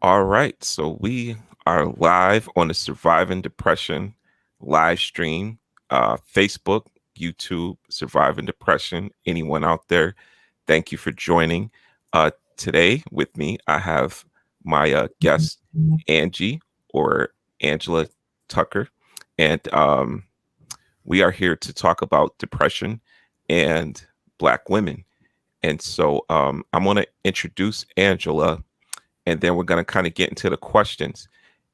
All right, so we are live on the Surviving Depression live stream, Facebook, YouTube, Surviving Depression. Anyone out there, thank you for joining. Today with me, I have my guest, Angie or Angela Tucker, and we are here to talk about depression and Black women. And so I'm going to introduce Angela and then we're going to kind of get into the questions.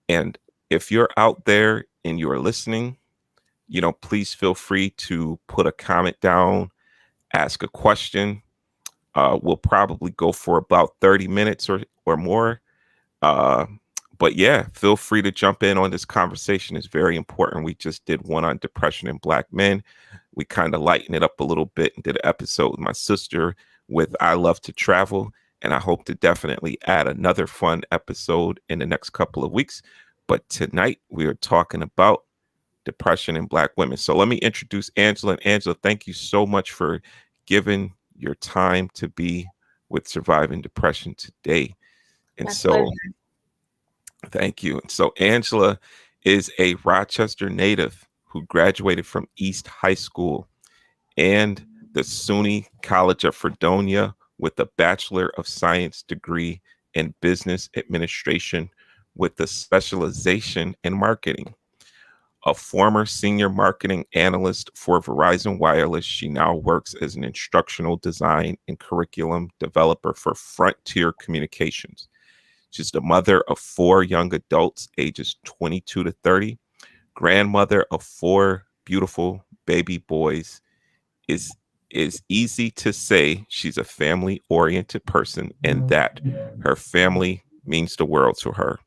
And if you're out there and you are listening, please feel free to put a comment down, ask a question. We'll probably go for about 30 minutes or more. Uh, but yeah, feel free to jump in on this conversation. It's very important. We just did one on depression in Black men. We kind of lightened it up a little bit and did an episode with my sister with I Love to Travel. And I hope to definitely add another fun episode in the next couple of weeks. But tonight we are talking about depression in Black women. So let me introduce Angela. And Angela, thank you so much for giving your time to be with Surviving Depression today. And My so pleasure. thank you. So Angela is a Rochester native who graduated from East High School and the SUNY College of Fredonia with a Bachelor of Science degree in Business Administration with a specialization in marketing. A former senior marketing analyst for Verizon Wireless, she now works as an instructional design and curriculum developer for Frontier Communications. She's the mother of four young adults, ages 22 to 30, grandmother of four beautiful baby boys. Is is easy to say she's a family-oriented person and that her family means the world to her.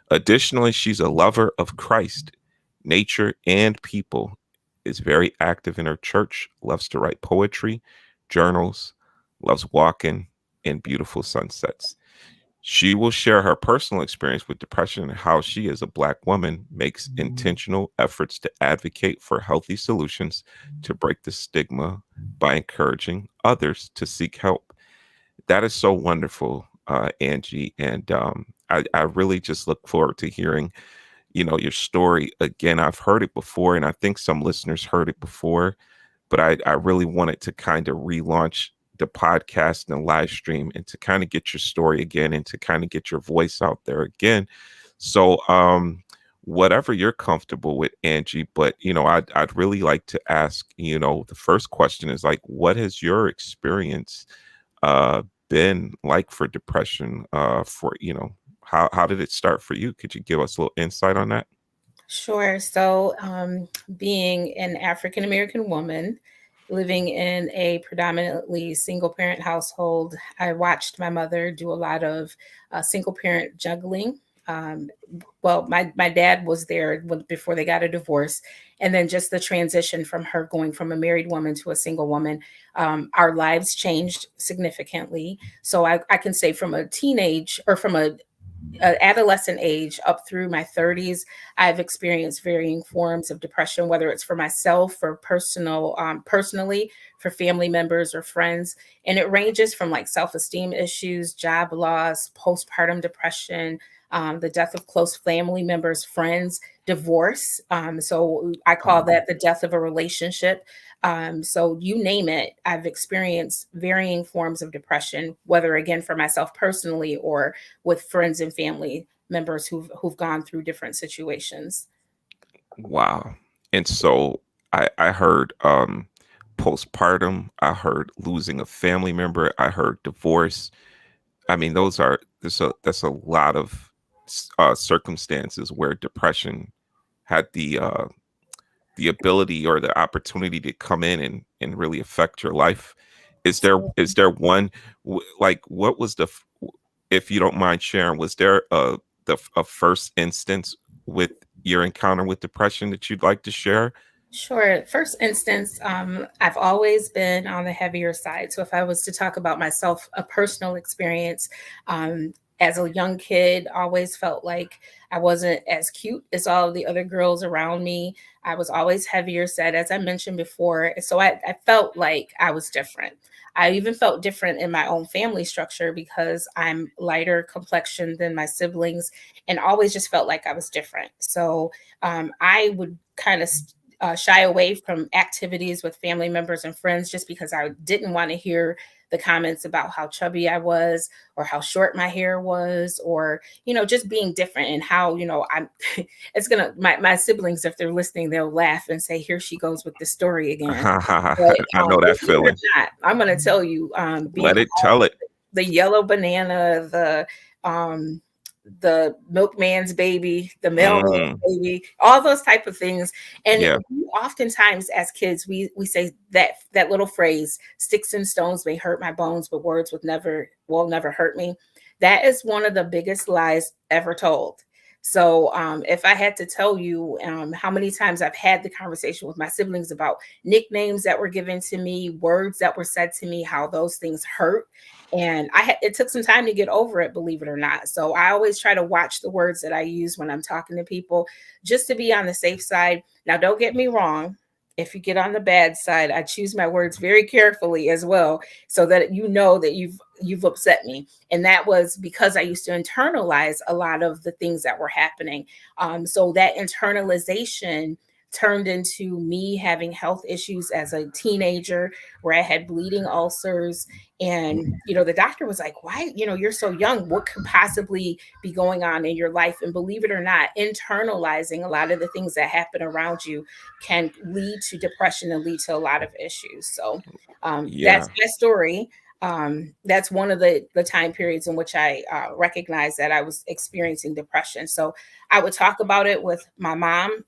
Additionally, she's a lover of Christ, nature, and people, is very active in her church, loves to write poetry, journals, loves walking in beautiful sunsets. She will share her personal experience with depression and how she, as a Black woman, makes intentional efforts to advocate for healthy solutions to break the stigma by encouraging others to seek help. That is so wonderful, Angie. And I really just look forward to hearing, your story. Again, I've heard it before, and I think some listeners heard it before, but I really wanted to kind of relaunch the podcast and the live stream and to kind of get your story again and to kind of get your voice out there again. So, whatever you're comfortable with, Angie, but I'd really like to ask, the first question is like, what has your experience uh been like for depression? For how did it start for you? Could you give us a little insight on that? Sure. So, being an African American woman living in a predominantly single parent household, I watched my mother do a lot of single parent juggling. Um, my dad was there before they got a divorce, and then just the transition from her going from a married woman to a single woman. Our lives changed significantly. So, I can say from a teenage or from a adolescent age up through my 30s, I've experienced varying forms of depression, whether it's for myself or personally, for family members or friends. And it ranges from like self-esteem issues, job loss, postpartum depression, the death of close family members, friends, divorce. So I call Oh, that the death of a relationship. So you name it, I've experienced varying forms of depression, whether again for myself personally or with friends and family members who've gone through different situations. wow. And so I heard postpartum, I heard losing a family member, I heard divorce. I mean, that's a lot of circumstances where depression had the ability or the opportunity to come in and really affect your life. Is there one like what was if you don't mind sharing, was there a first instance with your encounter with depression that you'd like to share? Sure. First instance, I've always been on the heavier side. So if I was to talk about myself, a personal experience, as a young kid, always felt like I wasn't as cute as all of the other girls around me. I was always heavier set, as I mentioned before. So I felt like I was different. I even felt different in my own family structure because I'm lighter complexion than my siblings, and always just felt like I was different. So I would kind of shy away from activities with family members and friends just because I didn't want to hear the comments about how chubby I was or how short my hair was, or, just being different, and how, I'm it's gonna my siblings, if they're listening, they'll laugh and say, here she goes with the story again. But I know that believe it or feeling. not, I'm gonna tell you, being Let it tell it. the yellow banana, um the milkman's baby, the mailman's Mm, baby, all those type of things. And yeah. we oftentimes as kids, we say that little phrase, sticks and stones may hurt my bones, but words would never will never hurt me. That is one of the biggest lies ever told. So if I had to tell you how many times I've had the conversation with my siblings about nicknames that were given to me, words that were said to me, how those things hurt, and it took some time to get over it, believe it or not. So I always try to watch the words that I use when I'm talking to people, just to be on the safe side. Now, don't get me wrong. If you get on the bad side, I choose my words very carefully as well, so that you know that you've upset me. And that was because I used to internalize a lot of the things that were happening. So that internalization turned into me having health issues as a teenager, where I had bleeding ulcers. And the doctor was like, why, you're so young, what could possibly be going on in your life? And believe it or not, internalizing a lot of the things that happen around you can lead to depression and lead to a lot of issues. So that's Yeah. my story. That's one of the time periods in which I recognized that I was experiencing depression. So I would talk about it with my mom.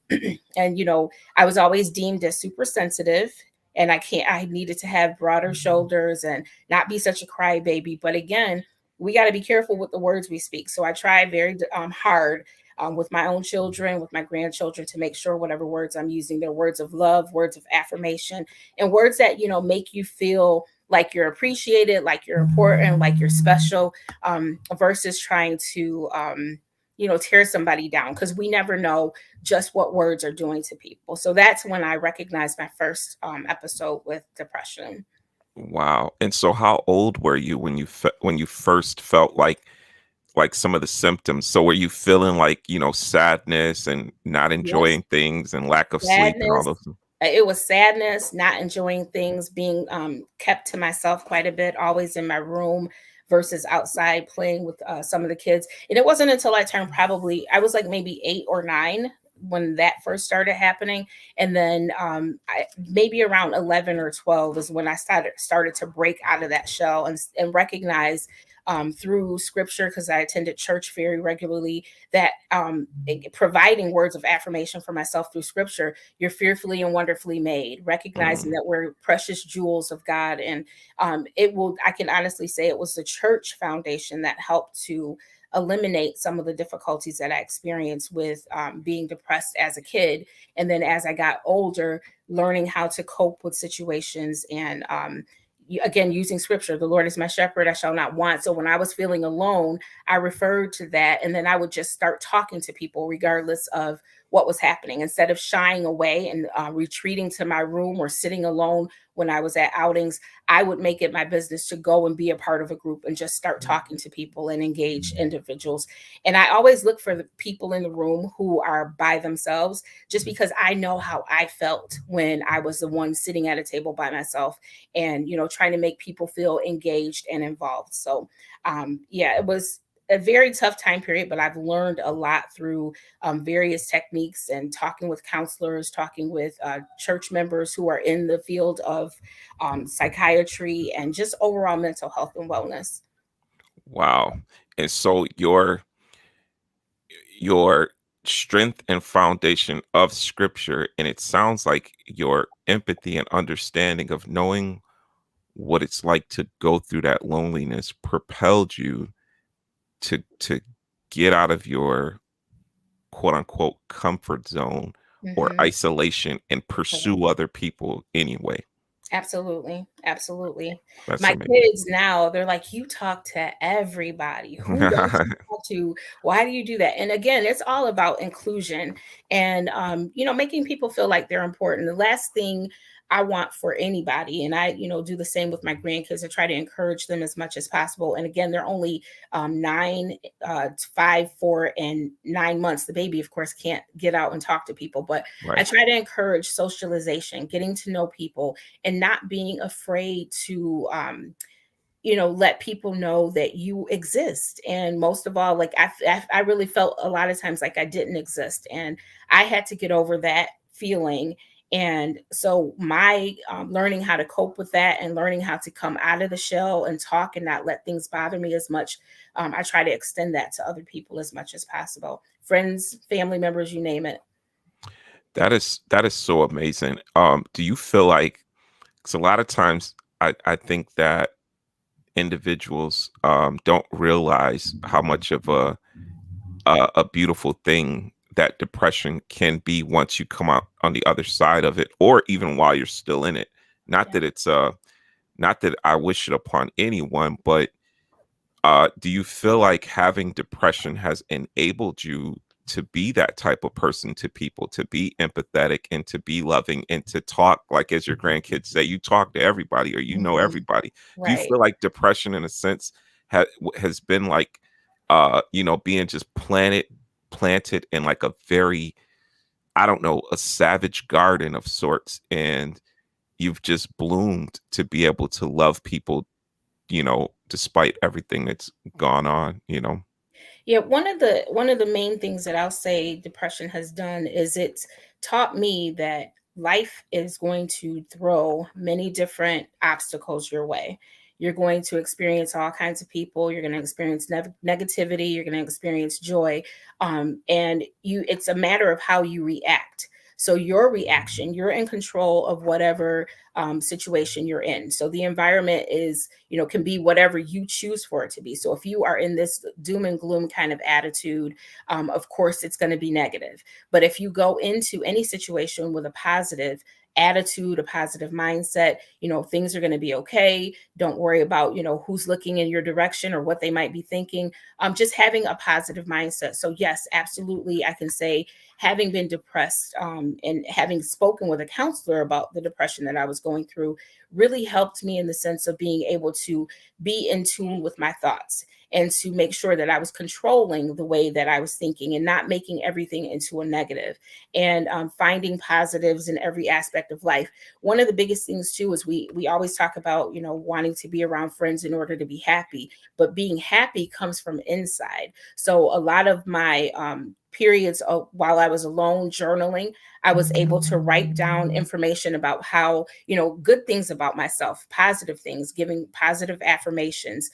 And I was always deemed as super sensitive, and I needed to have broader shoulders and not be such a crybaby. But again, we got to be careful with the words we speak. So I try very hard with my own children, with my grandchildren, to make sure whatever words I'm using, they're words of love, words of affirmation, and words that make you feel like you're appreciated, like you're important, like you're special, versus trying to tear somebody down, because we never know just what words are doing to people. So that's when I recognized my first episode with depression. Wow. And so how old were you when when you first felt like some of the symptoms? So were you feeling like, sadness and not Yes, enjoying things and lack of sleep and all sadness. those? It was sadness, not enjoying things, being kept to myself quite a bit, always in my room versus outside playing with some of the kids. And it wasn't until I turned I was like maybe 8 or 9 when that first started happening. And then maybe around 11 or 12 is when I started to break out of that shell, and recognize through scripture, because I attended church very regularly, that providing words of affirmation for myself through scripture. You're fearfully and wonderfully made, recognizing Mm, that we're precious jewels of God. And I can honestly say it was the church foundation that helped to eliminate some of the difficulties that I experienced with being depressed as a kid. And then as I got older, learning how to cope with situations, and again, using scripture, the Lord is my shepherd, I shall not want. So when I was feeling alone, I referred to that, and then I would just start talking to people regardless of what was happening, instead of shying away and retreating to my room or sitting alone when I was at outings. I would make it my business to go and be a part of a group and just start talking to people and engage individuals. And I always look for the people in the room who are by themselves, just because I know how I felt when I was the one sitting at a table by myself, and trying to make people feel engaged and involved. So yeah, it was a very tough time period, but I've learned a lot through various techniques, and talking with counselors, talking with church members who are in the field of psychiatry, and just overall mental health and wellness. wow. And so your strength and foundation of scripture, and it sounds like your empathy and understanding of knowing what it's like to go through that loneliness propelled you to get out of your quote unquote comfort zone or Hmm. isolation and pursue other people anyway. Absolutely. Absolutely. That's My amazing. kids now, they're like, you talk to everybody. Who don't you talk to? Why do you do that? And again, it's all about inclusion, and making people feel like they're important. The last thing I want for anybody. And I, do the same with my grandkids. I try to encourage them as much as possible. And again, they're only 5, 4, and 9 months. The baby, of course, can't get out and talk to people, but I Right. try to encourage socialization, getting to know people, and not being afraid to let people know that you exist. And most of all, like I really felt a lot of times like I didn't exist, and I had to get over that feeling. And so my learning how to cope with that and learning how to come out of the shell and talk and not let things bother me as much, I try to extend that to other people as much as possible, friends, family members, you name it. That is so amazing. Do you feel like, because a lot of times I think that individuals don't realize how much of a beautiful thing that depression can be once you come out on the other side of it, or even while you're still in it. Not Yeah. that it's not that I wish it upon anyone, but do you feel like having depression has enabled you to be that type of person to people, to be empathetic and to be loving and to talk, like as your grandkids say, you talk to everybody or you know Mhm. everybody? Do you Right. feel like depression, in a sense, has been like, being just planted in like a very, I don't know, a savage garden of sorts, and you've just bloomed to be able to love people, despite everything that's gone on? Yeah, one of the main things that I'll say depression has done is it's taught me that life is going to throw many different obstacles your way. You're going to experience all kinds of people. You're going to experience negativity. You're going to experience joy, and it's a matter of how you react. So your reaction, you're in control of whatever situation you're in. So the environment is, can be whatever you choose for it to be. So if you are in this doom and gloom kind of attitude, of course it's going to be negative. But if you go into any situation with a positive attitude, a positive mindset, things are going to be okay. Don't worry about, who's looking in your direction or what they might be thinking. Just having a positive mindset. So yes, absolutely, I can say having been depressed, and having spoken with a counselor about the depression that I was going through really helped me in the sense of being able to be in tune with my thoughts and to make sure that I was controlling the way that I was thinking and not making everything into a negative, and finding positives in every aspect of life. One of the biggest things too is we always talk about, wanting to be around friends in order to be happy, but being happy comes from inside. So a lot of my periods of while I was alone journaling, I was able to write down information about how, good things about myself, positive things, giving positive affirmations.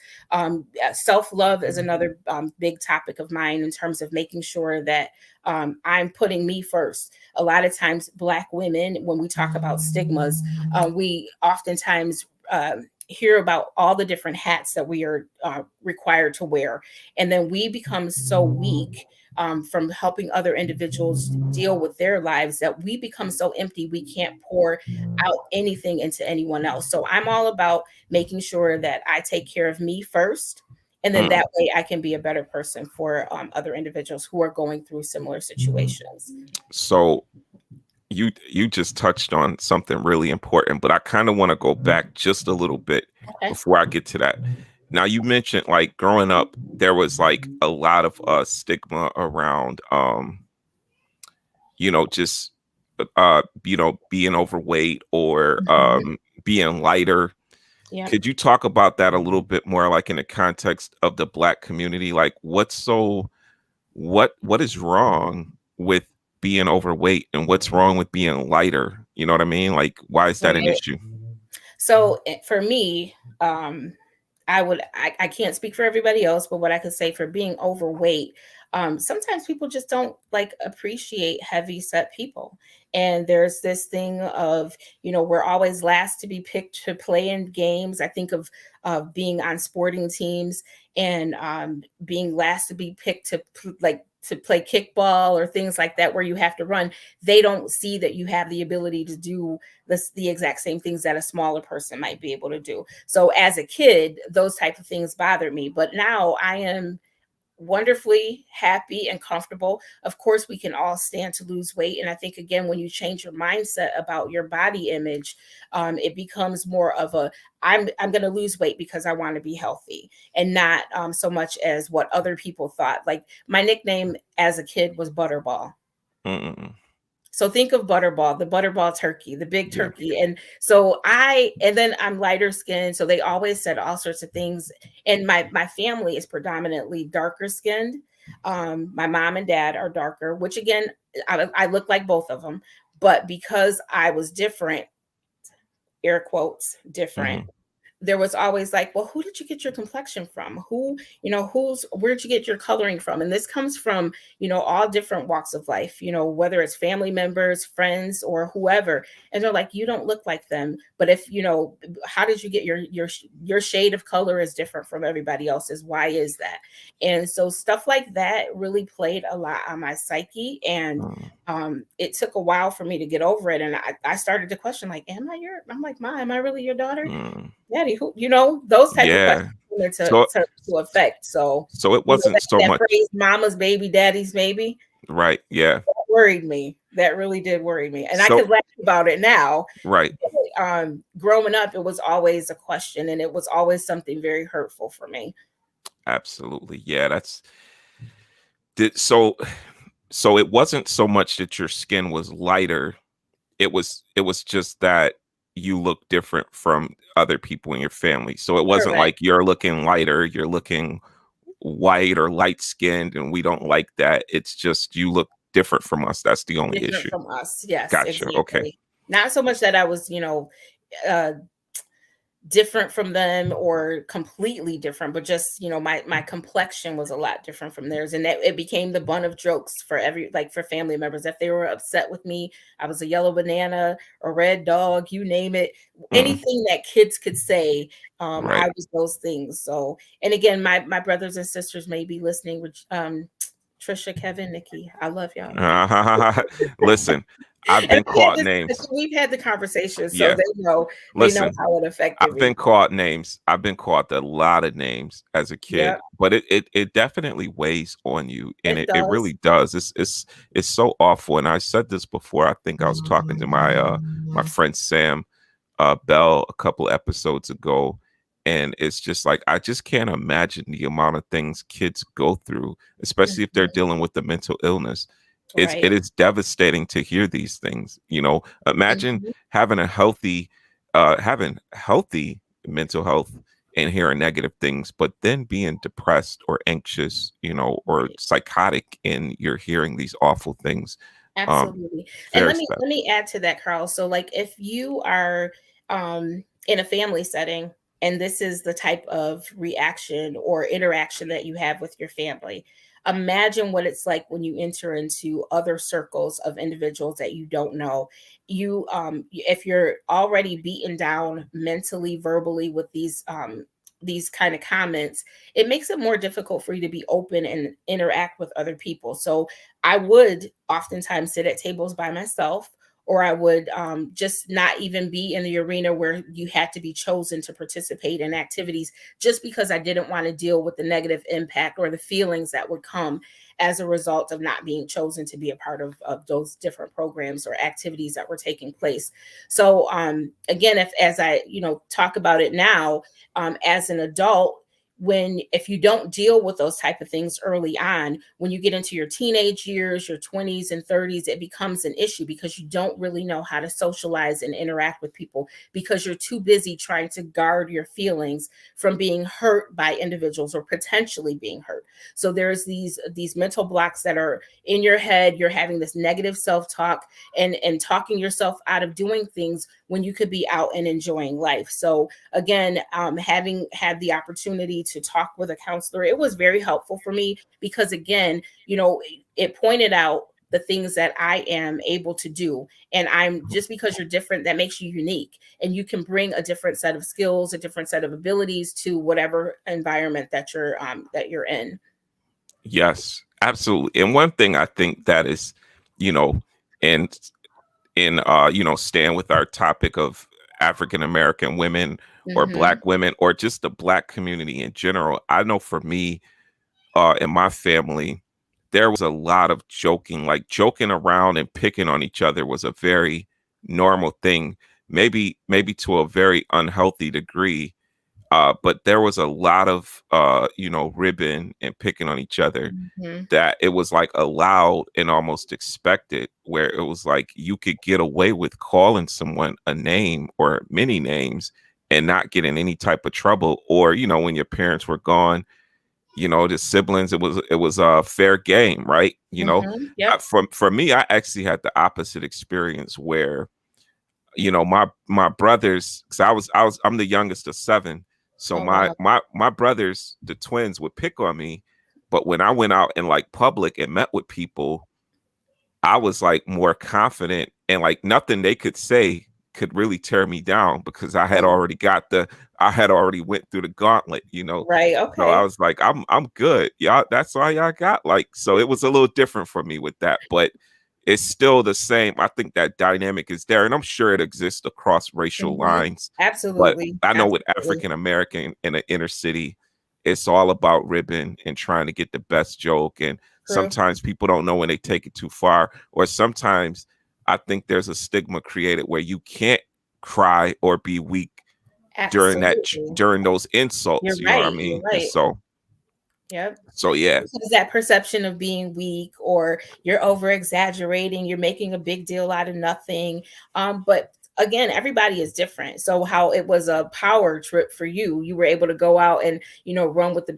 Self love is another big topic of mine in terms of making sure that I'm putting me first. A lot of times, Black women, when we talk about stigmas, we oftentimes hear about all the different hats that we are required to wear. And then we become so weak from helping other individuals deal with their lives that we become so empty we can't pour out anything into anyone else. So I'm all about making sure that I take care of me first. And then Mm. that way I can be a better person for other individuals who are going through similar situations. So you just touched on something really important, but I kind of want to go back just a little bit Okay. before I get to that. Now, you mentioned like growing up, there was like a lot of stigma around, just being overweight or Mhm. being lighter. Yeah. Could you talk about that a little bit more, like in the context of the Black community? Like, what is wrong with being overweight, and what's wrong with being lighter? You know what I mean? Like, why is that an Right. issue? So for me, I can't speak for everybody else, but what I could say for being overweight, sometimes people just don't like appreciate heavy set people. And there's this thing of, we're always last to be picked to play in games. I think of being on sporting teams and being last to be picked to play kickball or things like that where you have to run. They don't see that you have the ability to do the exact same things that a smaller person might be able to do. So as a kid, those type of things bothered me. But now I am wonderfully happy and comfortable. Of course, we can all stand to lose weight. And I think, again, when you change your mindset about your body image, it becomes more of a, I'm going to lose weight because I want to be healthy, and not so much as what other people thought. Like, my nickname as a kid was Butterball. Mm-mm. So think of Butterball, the Butterball turkey, the big Yeah. turkey. And and then I'm lighter skinned. So they always said all sorts of things. And my family is predominantly darker skinned. My mom and dad are darker, which again, I look like both of them. But because I was different, air quotes, different, Mm-hmm. there was always like, well, who did you get your complexion from? Where'd you get your coloring from? And this comes from, all different walks of life, whether it's family members, friends, or whoever. And they're like, you don't look like them. But if, how did you get your shade of color is different from everybody else's? Why is that? And so stuff like that really played a lot on my psyche. And it took a while for me to get over it. And I started to question, like, I'm like, Ma, am I really your daughter? Mm. Daddy, who, those type of questions Yeah. to, So to affect. So, so it wasn't so that much. phrase, mama's baby, daddy's maybe, Right. Yeah. that worried me. That really did worry me. And I So could laugh about it now. right. Growing up, it was always a question, and it was always something very hurtful for me. Absolutely. Yeah. So it wasn't so much that your skin was lighter. It was just that you look different from other people in your family. So it wasn't Correct. like you're looking lighter, you're looking white or light skinned, and we don't like that. It's just you look different from us. That's the only Different issue. from us. Yes, Gotcha. Okay. exactly. Not so much that I was, uh, different from them or completely different, but just, my complexion was a lot different from theirs, and that it became the butt of jokes for for family members. If they were upset with me, I was a yellow banana, a red dog, you name it, Mm, anything that kids could say. right. I was those things. So, and again, my brothers and sisters may be listening, which Trisha, Kevin, Nikki, I love y'all. Listen, I've And been called names. we've had the conversation, so Yeah. they know Listen, how it affected I've me. been called names. I've been called a lot of names as a kid, Yep, but it definitely weighs on you, and it it does. really does. It's so awful. And I said this before. I think I was talking to my friend Sam Bell a couple episodes ago, and it's just like I just can't imagine the amount of things kids go through, especially if they're Mhm. dealing with the mental illness. It Right. is devastating to hear these things. Imagine Mhm. having healthy mental health and hearing negative things, but then being depressed or anxious, or Right. psychotic, and you're hearing these awful things. Um, Absolutely. And very let me sad. let me add to that, Carl. So, like, if you are in a family setting, and this is the type of reaction or interaction that you have with your family, imagine what it's like when you enter into other circles of individuals that you don't know. If you're already beaten down mentally, verbally, with these kind of comments, it makes it more difficult for you to be open and interact with other people. So I would oftentimes sit at tables by myself, or I would just not even be in the arena where you had to be chosen to participate in activities, just because I didn't want to deal with the negative impact or the feelings that would come as a result of not being chosen to be a part of those different programs or activities that were taking place. So again, as I talk about it now, as an adult, if you don't deal with those type of things early on, when you get into your teenage years, your 20s and 30s, it becomes an issue because you don't really know how to socialize and interact with people, because you're too busy trying to guard your feelings from being hurt by individuals or potentially being hurt. So there's these mental blocks that are in your head. You're having this negative self-talk and talking yourself out of doing things when you could be out and enjoying life. So again, having had the opportunity to talk with a counselor, it was very helpful for me, because again, it pointed out the things that I am able to do. And just because you're different, that makes you unique, and you can bring a different set of skills, a different set of abilities to whatever environment that you're in. Yes, absolutely. And one thing I think that is, you know, and in staying with our topic of African American women or Hmm. Black women or just the Black community in general, I know for me, in my family, there was a lot of joking, like joking around and picking on each other was a very normal thing, maybe to a very unhealthy degree. But there was a lot of ribbing and picking on each other Mhm. that it was like allowed and almost expected, where it was like you could get away with calling someone a name or many names and not get in any type of trouble. Or, when your parents were gone, the siblings, it was a fair game, right? Mhm. Yep. For me, I actually had the opposite experience where my brothers, because I'm the youngest of seven, so Oh, my wow. my brothers, the twins, would pick on me, but when I went out in like public and met with people, I was like more confident, and like nothing they could say could really tear me down because Oh, I had already went through the gauntlet. right. So I Okay. was like, I'm good. Y'all, that's all y'all got. Like, so it was a little different for me with that, but it's still the same. I think that dynamic is there, and I'm sure it exists across racial Mhm. lines. But Absolutely. I know with Absolutely. African American in the inner city, it's all about ribbing and trying to get the best joke. And True. sometimes people don't know when they take it too far, or sometimes I think there's a stigma created where you can't cry or be weak Absolutely. during those insults. You're You know what I right. You're mean? And right. Yep. so yeah, Because that perception of being weak, or you're over exaggerating, you're making a big deal out of nothing. But again, everybody is different. So how it was a power trip for you, you were able to go out and run with the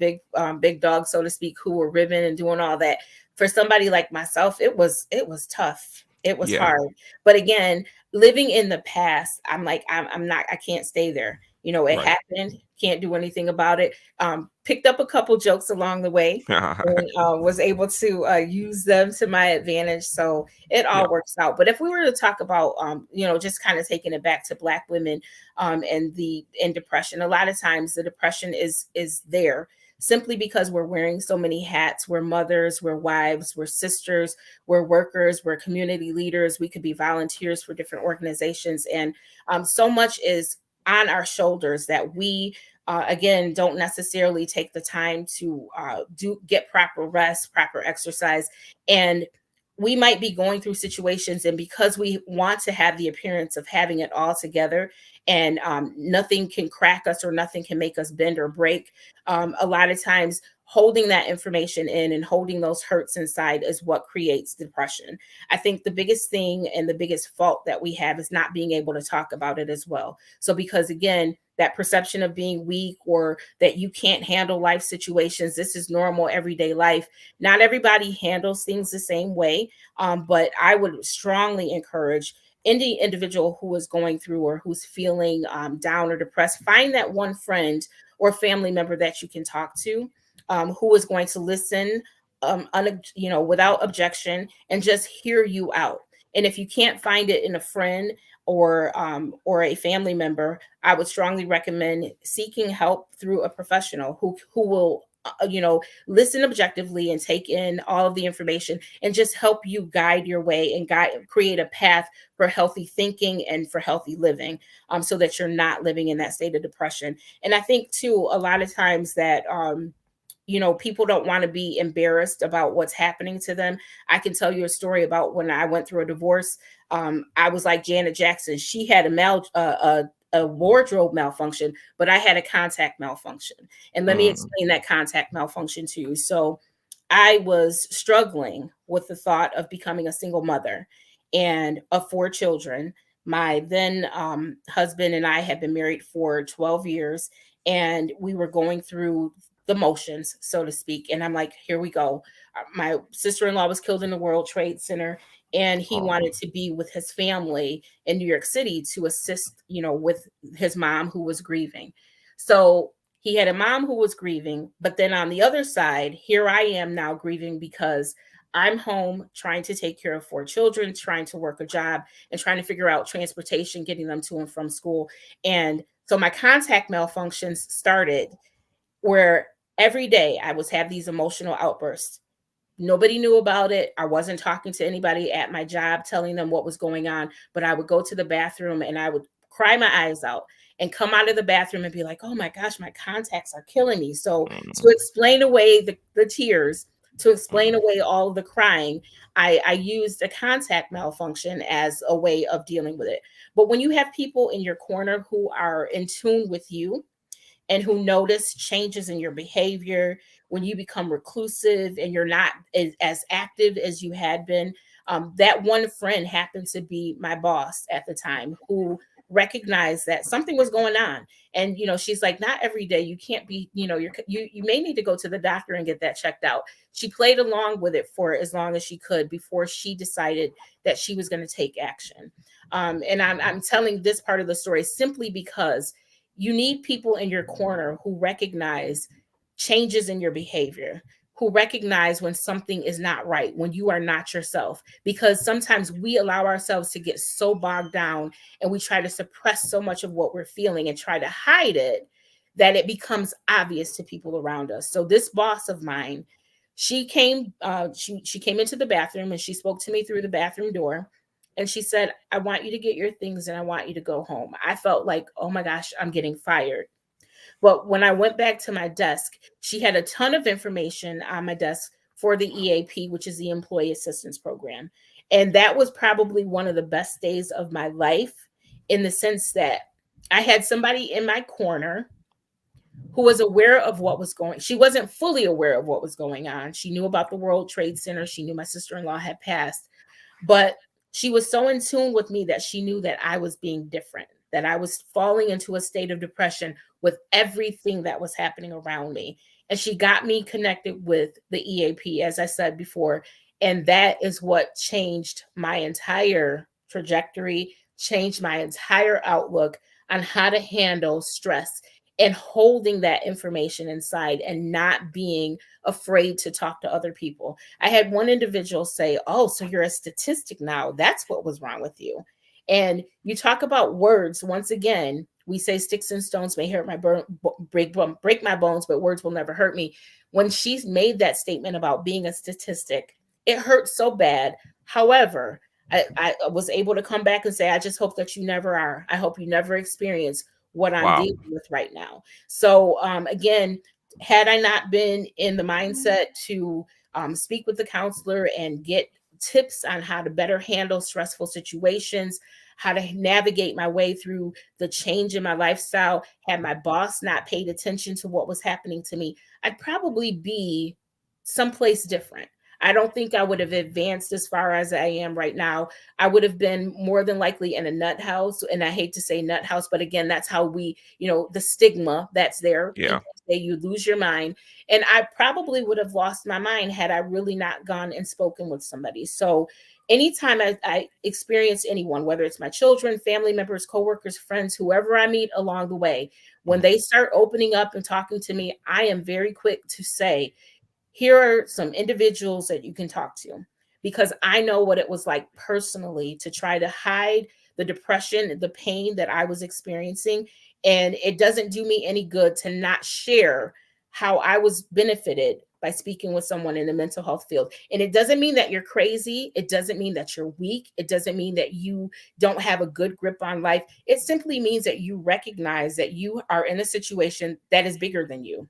big dog, so to speak, who were ribbing and doing all that. For somebody like myself, it was tough. It was yeah, hard. But again, living in the past, I'm like, I'm not, I can't stay there. It right. happened. Can't do anything about it. Picked up a couple jokes along the way, and was able to use them to my advantage. So it Yeah, all works out. But if we were to talk about, just kind of taking it back to Black women, and depression, a lot of times the depression is there simply because we're wearing so many hats. We're mothers, we're wives, we're sisters, we're workers, we're community leaders. We could be volunteers for different organizations, and so much is on our shoulders that we again don't necessarily take the time to do get proper rest, proper exercise. And we might be going through situations, and because we want to have the appearance of having it all together, and nothing can crack us or nothing can make us bend or break, a lot of times holding that information in and holding those hurts inside is what creates depression. I think the biggest thing and the biggest fault that we have is not being able to talk about it as well. So because again, that perception of being weak, or that you can't handle life situations, this is normal everyday life. Not everybody handles things the same way, but I would strongly encourage any individual who is going through or who's feeling down or depressed, find that one friend or family member that you can talk to, who is going to listen, without objection, and just hear you out. And if you can't find it in a friend or a family member, I would strongly recommend seeking help through a professional who will listen objectively and take in all of the information and just help you guide your way and create a path for healthy thinking and for healthy living, so that you're not living in that state of depression. And I think too, a lot of times that people don't want to be embarrassed about what's happening to them. I can tell you a story about when I went through a divorce. I was like Janet Jackson. She had a wardrobe malfunction, but I had a contact malfunction. And let me mm, explain that contact malfunction to you. So I was struggling with the thought of becoming a single mother and of four children. My then husband and I had been married for 12 years, and we were going through the motions, so to speak. And I'm like, here we go. My sister in law was killed in the World Trade Center, and he oh, wanted to be with his family in New York City to assist, with his mom who was grieving. So he had a mom who was grieving, but then on the other side, here I am now grieving because I'm home trying to take care of four children, trying to work a job, and trying to figure out transportation, getting them to and from school. And so my contact malfunctions started where every day I was have these emotional outbursts. Nobody knew about it. I wasn't talking to anybody at my job telling them what was going on, but I would go to the bathroom and I would cry my eyes out, and come out of the bathroom and be like, oh my gosh, my contacts are killing me. So to Mhm. explain away the tears, to explain Mhm. away all of the crying, I used a contact malfunction as a way of dealing with it. But when you have people in your corner who are in tune with you and who notice changes in your behavior, when you become reclusive and you're not as active as you had been. That one friend happened to be my boss at the time, who recognized that something was going on. And she's like, not every day, you can't be, you may need to go to the doctor and get that checked out. She played along with it for as long as she could before she decided that she was going to take action. And I'm telling this part of the story simply because you need people in your corner who recognize changes in your behavior, who recognize when something is not right, when you are not yourself. Because sometimes we allow ourselves to get so bogged down and we try to suppress so much of what we're feeling and try to hide it that it becomes obvious to people around us. So this boss of mine, she came into the bathroom and she spoke to me through the bathroom door, and she said, I want you to get your things and I want you to go home. I felt like, oh my gosh, I'm getting fired. But when I went back to my desk, she had a ton of information on my desk for the EAP, which is the Employee Assistance Program. And that was probably one of the best days of my life, in the sense that I had somebody in my corner who was aware of what was going. She wasn't fully aware of what was going on. She knew about the World Trade Center. She knew my sister-in-law had passed, but she was so in tune with me that she knew that I was being different, that I was falling into a state of depression with everything that was happening around me. And she got me connected with the EAP, as I said before. And that is what changed my entire trajectory, changed my entire outlook on how to handle stress, and holding that information inside and not being afraid to talk to other people. I had one individual say, oh, so you're a statistic now. That's what was wrong with you. And you talk about words. Once again, we say sticks and stones may hurt my break my bones, but words will never hurt me. When she made that statement about being a statistic, it hurt so bad. However, I was able to come back and say, I just hope that you never are. I hope you never experience what I'm Wow. dealing with right now. So again, had I not been in the mindset to speak with the counselor and get tips on how to better handle stressful situations, how to navigate my way through the change in my lifestyle, had my boss not paid attention to what was happening to me, I'd probably be someplace different. I don't think I would have advanced as far as I am right now. I would have been more than likely in a nut house. And I hate to say nut house, but again, that's how we, the stigma that's there. Yeah. People say you lose your mind. And I probably would have lost my mind had I really not gone and spoken with somebody. So anytime I experience anyone, whether it's my children, family members, coworkers, friends, whoever I meet along the way, when Mhm. they start opening up and talking to me, I am very quick to say, here are some individuals that you can talk to, because I know what it was like personally to try to hide the depression, the pain that I was experiencing. And it doesn't do me any good to not share how I was benefited by speaking with someone in the mental health field. And it doesn't mean that you're crazy. It doesn't mean that you're weak. It doesn't mean that you don't have a good grip on life. It simply means that you recognize that you are in a situation that is bigger than you.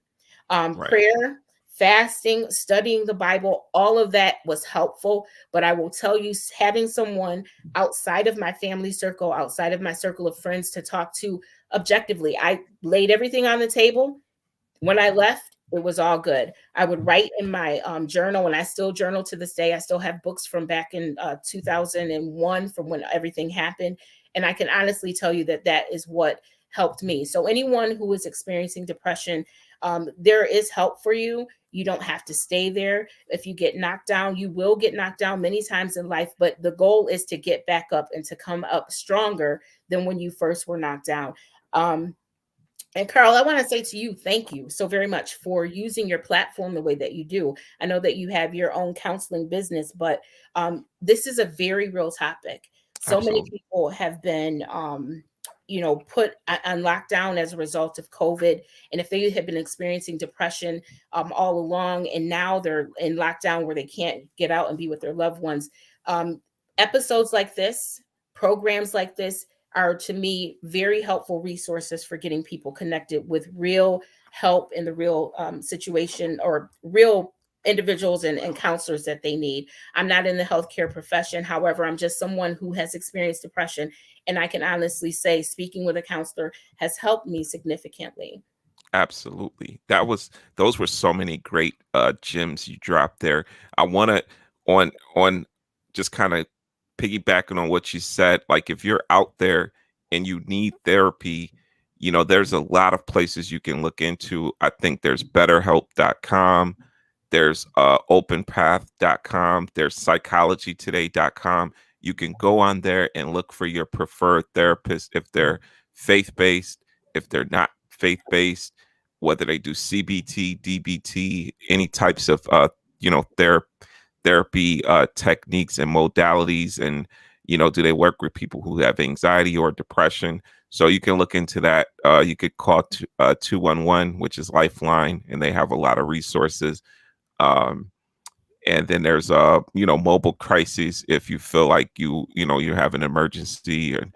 Right. Prayer, fasting, studying the Bible, all of that was helpful. But I will tell you, having someone outside of my family circle, outside of my circle of friends to talk to objectively, I laid everything on the table. When I left, it was all good. I would write in my journal, and I still journal to this day. I still have books from back in 2001, from when everything happened. And I can honestly tell you that that is what helped me. So, anyone who is experiencing depression, there is help for you. You don't have to stay there. If you get knocked down, you will get knocked down many times in life, but the goal is to get back up and to come up stronger than when you first were knocked down. Um, and Carl, I want to say to you, thank you so very much for using your platform the way that you do. I know that you have your own counseling business, but this is a very real topic. So many Absolutely. people have been, put on lockdown as a result of COVID. And if they have been experiencing depression all along, and now they're in lockdown where they can't get out and be with their loved ones, episodes like this, programs like this, are to me very helpful resources for getting people connected with real help in the real situation, or real individuals and counselors that they need. I'm not in the healthcare profession. However, I'm just someone who has experienced depression. And I can honestly say speaking with a counselor has helped me significantly. Absolutely. Those were so many great gems you dropped there. I want to on just kind of piggybacking on what you said, like if you're out there and you need therapy, there's a lot of places you can look into. I think there's betterhelp.com, there's openpath.com, there's psychologytoday.com. You can go on there and look for your preferred therapist if they're faith-based, if they're not faith-based, whether they do CBT, DBT, any types of therapy techniques and modalities, and do they work with people who have anxiety or depression? So you can look into that. You could call 211, which is Lifeline, and they have a lot of resources. Um, and then there's mobile crises if you feel like you have an emergency and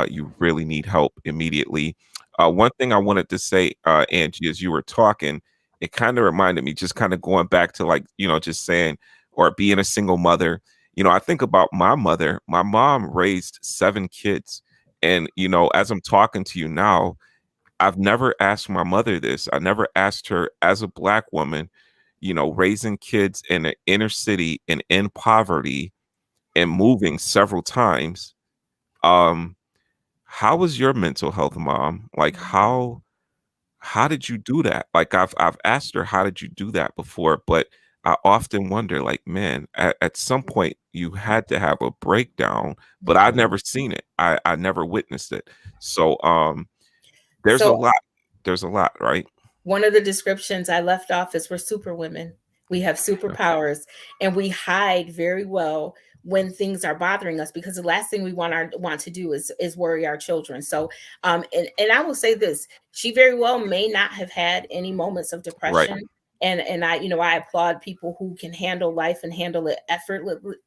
you really need help immediately. One thing I wanted to say, Angie, as you were talking, it kind of reminded me, just kind of going back to like, just saying, or being a single mother. I think about my mother. My mom raised 7 kids. And, as I'm talking to you now, I've never asked my mother this. I never asked her, as a Black woman, raising kids in an inner city and in poverty and moving several times. Um, how was your mental health, Mom? Like how did you do that? Like I've asked her, how did you do that before? But I often wonder, like, man, at some point you had to have a breakdown, but I've never seen it. I never witnessed it. So there's a So lot. There's a lot, right? one of the descriptions I left off is we're super women. We have superpowers, and we hide very well when things are bothering us, because the last thing we want to do is worry our children. So and I will say this, she very well may not have had any moments of Right. depression. And I applaud people who can handle life and handle it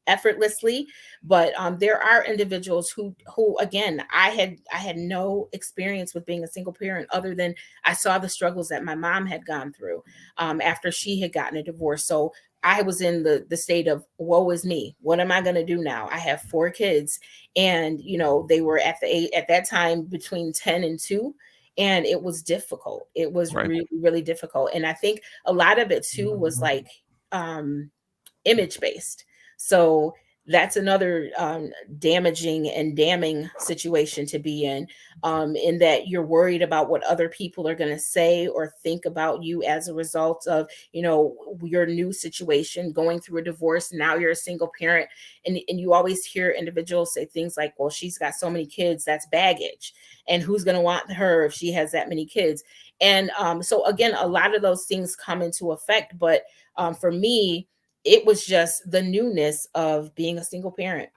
effortlessly. But there are individuals who again, I had no experience with being a single parent, other than I saw the struggles that my mom had gone through after she had gotten a divorce. So I was in the state of woe is me. What am I going to do now? I have 4 kids, and they were at that time between 10 and 2, and it was difficult. It was Right. really, really difficult. And I think a lot of it too was like um, image based. So that's another damaging and damning situation to be in that you're worried about what other people are going to say or think about you as a result of your new situation, going through a divorce. Now you're a single parent, and you always hear individuals say things like, well, she's got so many kids, that's baggage, and who's going to want her if she has that many kids. And so again, a lot of those things come into effect. But for me, it was just the newness of being a single parent.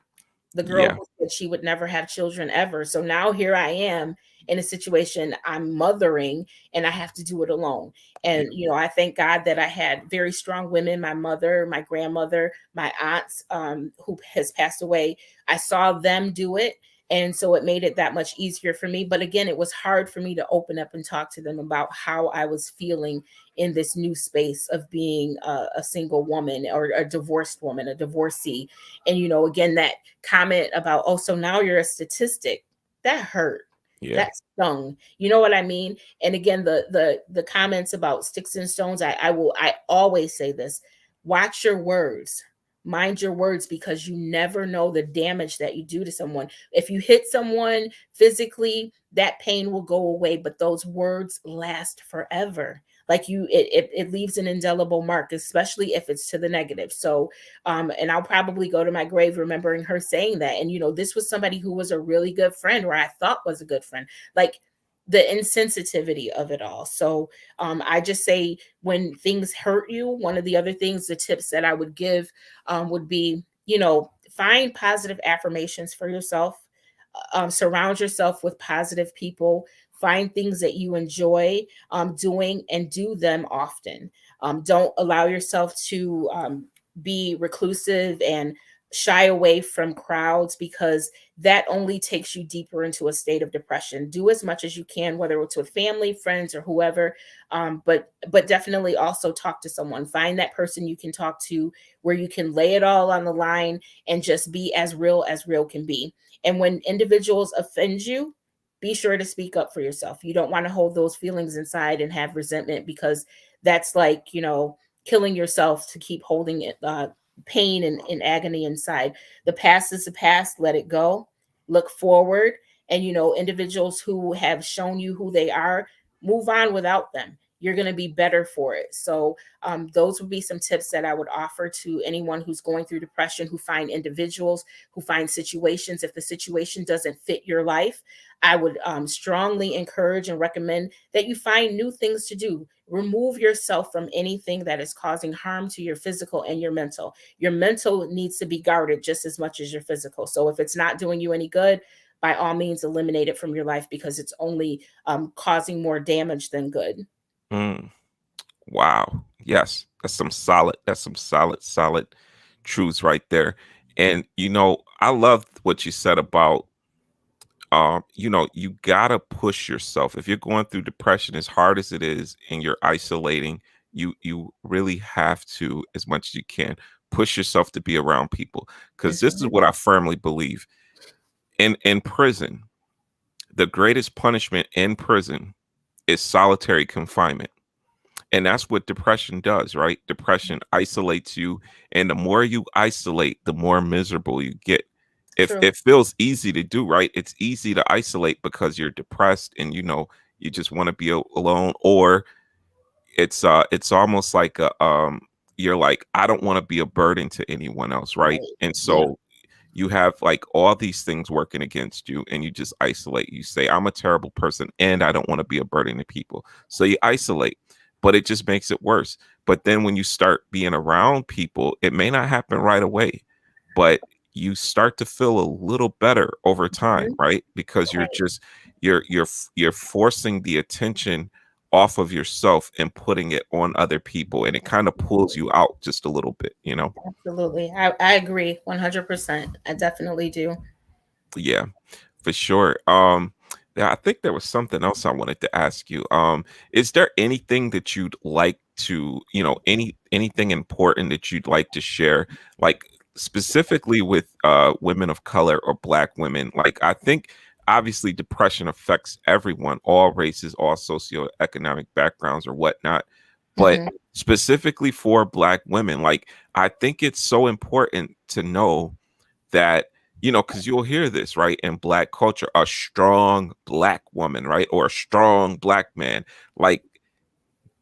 The girl Yeah. who said she would never have children ever. So now here I am in a situation I'm mothering, and I have to do it alone. Yeah. And I thank God that I had very strong women, my mother, my grandmother, my aunts, who has passed away. I saw them do it. And so it made it that much easier for me. But again, it was hard for me to open up and talk to them about how I was feeling in this new space of being a single woman, or a divorced woman, a divorcee. And again, that comment about, oh, so now you're a statistic, that hurt, Yeah. that stung, you know what I mean? And again, the comments about sticks and stones, I always say this: watch your words, mind your words, because you never know the damage that you do to someone. If you hit someone physically, that pain will go away, but those words last forever. Like it leaves an indelible mark, especially if it's to the negative. So and I'll probably go to my grave remembering her saying that. And this was somebody who was a really good friend, or I thought was a good friend. Like, the insensitivity of it all. So I just say, when things hurt you, one of the other things, the tips that I would give would be, find positive affirmations for yourself. Surround yourself with positive people. Find things that you enjoy doing, and do them often. Don't allow yourself to be reclusive and shy away from crowds, because that only takes you deeper into a state of depression. Do as much as you can, whether it's with family, friends, or whoever. But definitely also talk to someone. Find that person you can talk to, where you can lay it all on the line and just be as real can be. And when individuals offend you, be sure to speak up for yourself. You don't want to hold those feelings inside and have resentment, because that's like, killing yourself to keep holding it, pain and agony inside. The past is the past. Let it go. Look forward. And, individuals who have shown you who they are, move on without them. You're going to be better for it. So, those would be some tips that I would offer to anyone who's going through depression, who find individuals, who find situations. If the situation doesn't fit your life, I would strongly encourage and recommend that you find new things to do. Remove yourself from anything that is causing harm to your physical and your mental. Your mental needs to be guarded just as much as your physical. So if it's not doing you any good, by all means, eliminate it from your life, because it's only causing more damage than good. Mm, wow. Yes, that's some solid truths right there. And I love what you said about you gotta push yourself. If you're going through depression, as hard as it is, and you're isolating, you really have to, as much as you can, push yourself to be around people. Because this is Mhm. what I firmly believe. In prison, the greatest punishment in prison is solitary confinement. And that's what depression does, right? Depression isolates you, and the more you isolate, the more miserable you get. If True. it feels easy to do, right? It's easy to isolate because you're depressed and you just want to be alone, or it's almost like you're like, I don't want to be a burden to anyone else, right? Right. And Yeah. so you have like all these things working against you, and you just isolate. You say, I'm a terrible person and I don't want to be a burden to people, so you isolate, but it just makes it worse. But then when you start being around people, it may not happen right away, but you start to feel a little better over time, Mhm. right? Because you're Right. just you're forcing the attention off of yourself and putting it on other people, and it kind of pulls you out just a little bit. Absolutely. I agree 100%. I definitely do. Yeah, for sure. Yeah, I think there was something else I wanted to ask you. Is there anything that you'd like to, anything important that you'd like to share, like specifically with women of color or black women? Like, I think obviously depression affects everyone, all races, all socioeconomic backgrounds or whatnot, but Mhm. specifically for black women, like I think it's so important to know that, because you'll hear this, right, in black culture, a strong black woman, right, or a strong black man, like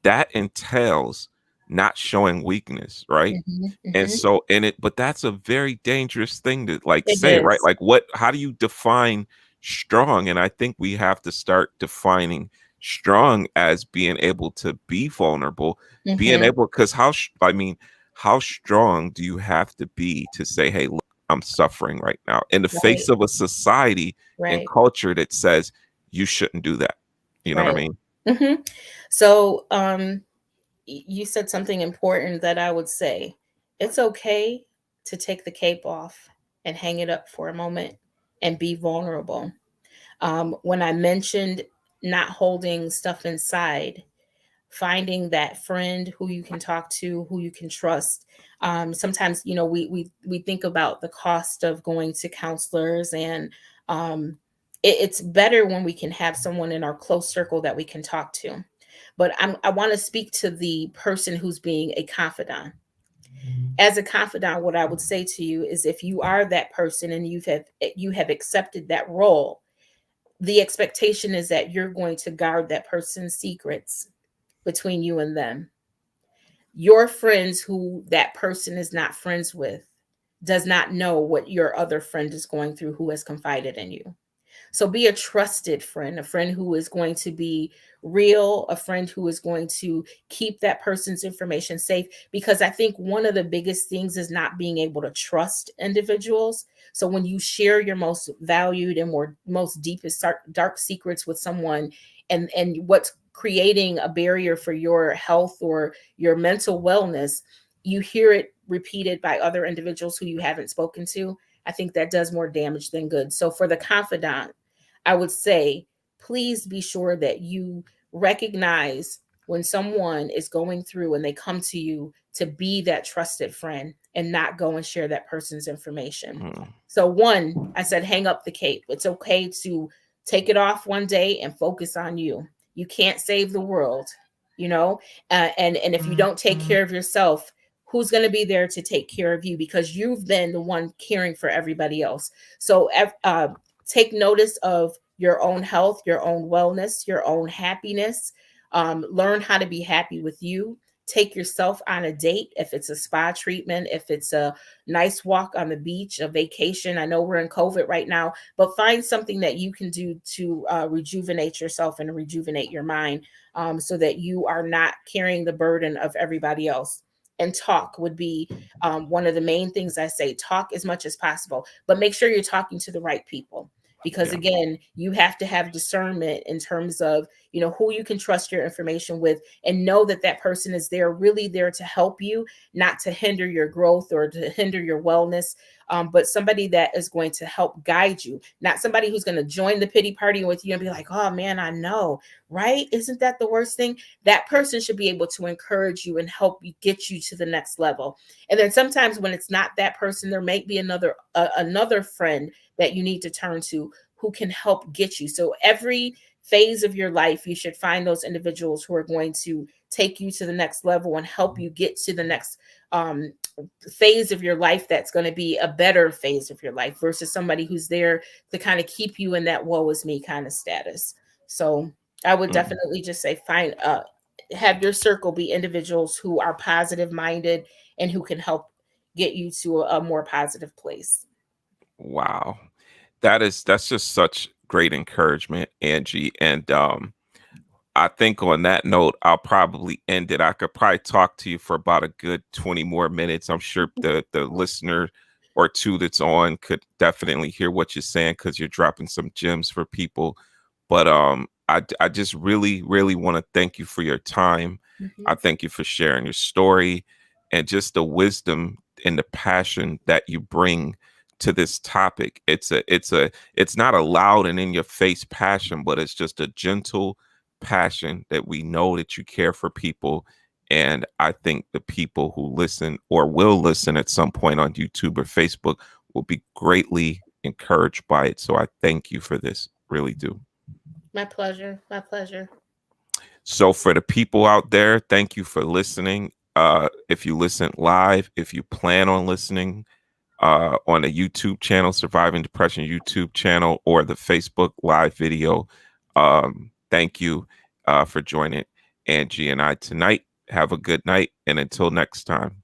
that entails not showing weakness, right? Mhm. And Mhm. so, but that's a very dangerous thing to like It say, right? is. Like, how do you define strong? And I think we have to start defining strong as being able to be vulnerable, being Mhm. able, because I mean, how strong do you have to be to say, hey, look, I'm suffering right now in the face Right. of a society and Right. culture that says you shouldn't do that? You know what I Right. mean? Mhm. So, you said something important that I would say. It's okay to take the cape off and hang it up for a moment and be vulnerable. When I mentioned not holding stuff inside, finding that friend who you can talk to, who you can trust. Sometimes, we think about the cost of going to counselors, and it's better when we can have someone in our close circle that we can talk to. But I want to speak to the person who's being a confidant. As a confidant, what I would say to you is, if you are that person and you have accepted that role, the expectation is that you're going to guard that person's secrets between you and them. Your friends, who that person is not friends with, does not know what your other friend is going through, who has confided in you. So be a trusted friend, a friend who is going to be real, a friend who is going to keep that person's information safe. Because I think one of the biggest things is not being able to trust individuals. So when you share your most valued and most deepest dark secrets with someone, and what's creating a barrier for your health or your mental wellness, you hear it repeated by other individuals who you haven't spoken to, I think that does more damage than good. So for the confidant, I would say, please be sure that you recognize when someone is going through and they come to you to be that trusted friend and not go and share that person's information. Mm. So, one, I said, hang up the cape. It's okay to take it off one day and focus on you. You can't save the world, you know, and if you don't take care of yourself, who's going to be there to take care of you, because you've been the one caring for everybody else. So take notice of your own health, your own wellness, your own happiness. Learn how to be happy with you. Take yourself on a date, if it's a spa treatment, if it's a nice walk on the beach, a vacation. I know we're in COVID right now, but find something that you can do to rejuvenate yourself and rejuvenate your mind, so that you are not carrying the burden of everybody else. And talk would be one of the main things I say. Talk as much as possible, but make sure you're talking to the right people, because Yeah. again, you have to have discernment in terms of, you know, who you can trust your information with, and know that that person is there, really there to help you, not to hinder your growth or to hinder your wellness, but somebody that is going to help guide you, not somebody who's going to join the pity party with you and be like, oh man, I know, right? Isn't that the worst thing? That person should be able to encourage you and help you get you to the next level. And then sometimes when it's not that person, there might be another friend that you need to turn to who can help get you. So every phase of your life, you should find those individuals who are going to take you to the next level and help you get to the next phase of your life that's going to be a better phase of your life, versus somebody who's there to kind of keep you in that woe is me kind of status. So I would Mm. definitely just say find have your circle be individuals who are positive minded and who can help get you to a more positive place. Wow. That's just such great encouragement, Angie. And I think on that note, I'll probably end it. I could probably talk to you for about a good 20 more minutes. I'm sure the listener or two that's on could definitely hear what you're saying, because you're dropping some gems for people. But I just really, really want to thank you for your time. I Mhm. thank you for sharing your story and just the wisdom and the passion that you bring to this topic. It's not a loud and in your face passion, but it's just a gentle passion that we know that you care for people. And I think the people who listen or will listen at some point on YouTube or Facebook will be greatly encouraged by it. So I thank you for this. Really do. My pleasure. My pleasure. So for the people out there, thank you for listening. If you listen live, if you plan on listening on the YouTube channel, Surviving Depression YouTube channel, or the Facebook live video, thank you for joining Angie and I tonight. Have a good night, and until next time.